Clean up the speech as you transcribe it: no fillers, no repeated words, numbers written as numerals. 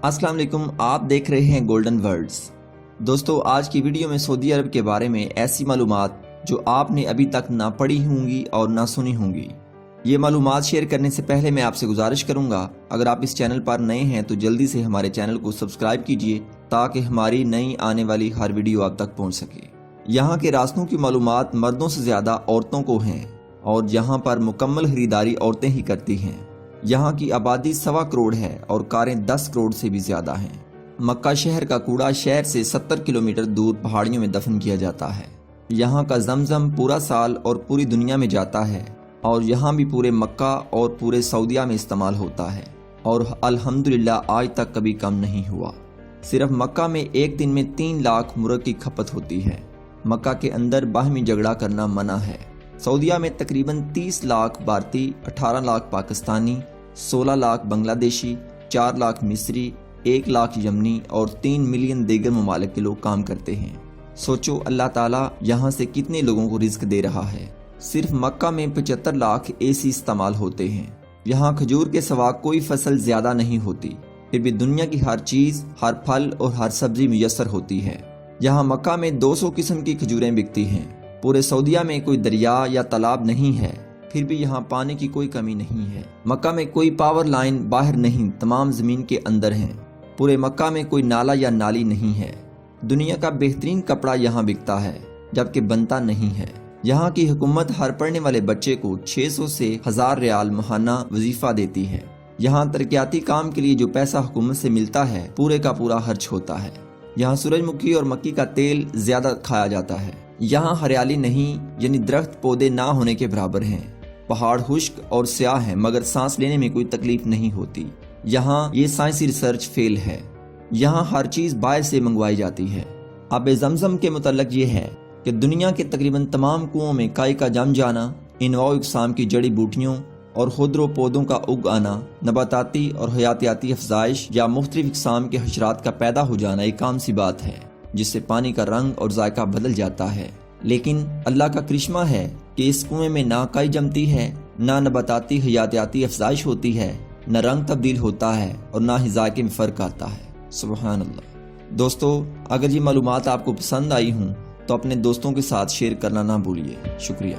अस्सलाम वालेकुम, आप देख रहे हैं गोल्डन वर्ल्ड्स। दोस्तों, आज की वीडियो में सऊदी अरब के बारे में ऐसी मालूमात जो आपने अभी तक ना पढ़ी होंगी और ना सुनी होंगी। ये मालूमात शेयर करने से पहले मैं आपसे गुजारिश करूंगा, अगर आप इस चैनल पर नए हैं तो जल्दी से हमारे चैनल को सब्सक्राइब कीजिए ताकि हमारी नई आने वाली हर वीडियो आप तक पहुंच सके। यहाँ के रास्तों की मालूमात मर्दों से ज़्यादा औरतों को हैं और यहाँ पर मुकम्मल खरीदारी औरतें ही करती हैं। यहाँ की आबादी 1.25 करोड़ है और कारें 10 करोड़ से भी ज़्यादा हैं। मक्का शहर का कूड़ा शहर से 70 किलोमीटर दूर पहाड़ियों में दफन किया जाता है। यहाँ का जमजम पूरा साल और पूरी दुनिया में जाता है और यहाँ भी पूरे मक्का और पूरे सऊदीया में इस्तेमाल होता है और अल्हम्दुलिल्लाह आज तक कभी कम नहीं हुआ। सिर्फ मक्का में एक दिन में 3 लाख मुर्ग की खपत होती है। मक्का के अंदर बाहमी झगड़ा करना मना है। सऊदीया में तकरीबन 30 लाख भारतीय, 18 लाख पाकिस्तानी, 16 लाख बांग्लादेशी, 4 लाख मिस्री, 1 लाख यमनी और 3 मिलियन दीगर ममालिक के लोग काम करते हैं। सोचो अल्लाह ताला यहाँ से कितने लोगों को रिस्क दे रहा है। सिर्फ मक्का में 75 लाख एसी इस्तेमाल होते हैं। यहाँ खजूर के सिवा कोई फसल ज्यादा नहीं होती, फिर भी दुनिया की हर चीज, हर फल और हर सब्जी मुयस्सर होती है। यहाँ मक्का में 200 किस्म की खजूरें बिकती हैं। पूरे सऊदीया में कोई दरिया या तालाब नहीं है, फिर भी यहाँ पानी की कोई कमी नहीं है। मक्का में कोई पावर लाइन बाहर नहीं, तमाम जमीन के अंदर हैं। पूरे मक्का में कोई नाला या नाली नहीं है। दुनिया का बेहतरीन कपड़ा यहाँ बिकता है, जबकि बनता नहीं है। यहाँ की हुकूमत हर पढ़ने वाले बच्चे को 600 से 1000 रियाल माहाना वजीफा देती है। यहाँ तरक्याती काम के लिए जो पैसा हुकूमत से मिलता है पूरे का पूरा खर्च होता है। यहाँ सूरजमुखी और मक्की का तेल ज्यादा खाया जाता है। यहाँ हरियाली नहीं, यानी दरख्त पौधे ना होने के बराबर हैं। पहाड़ खुश्क और स्याह हैं, मगर सांस लेने में कोई तकलीफ नहीं होती। यहाँ ये साइंसी रिसर्च फेल है। यहाँ हर चीज बाहर से मंगवाई जाती है। आब जमजम के मुतल्लक ये है कि दुनिया के तकरीबन तमाम कुओं में काई का जम जाना, इनवाउ इकसाम की जड़ी बूटियों और खुदरो पौधों का उग आना, नबाताती और हयातियाती अफजाइश या मुख्तलिफ इकसाम के हशरात का पैदा हो जाना एक आम सी बात है, जिससे पानी का रंग और जायका बदल जाता है। लेकिन अल्लाह का करिश्मा है कि इस कुएं में ना काई जमती है, ना नबाताती हयातियाती अफजाइश होती है, न रंग तब्दील होता है और ना ही जायके में फ़र्क आता है। सुबहान अल्लाह। दोस्तों, अगर ये मालूमात आपको पसंद आई हूँ तो अपने दोस्तों के साथ शेयर करना ना भूलिए। शुक्रिया।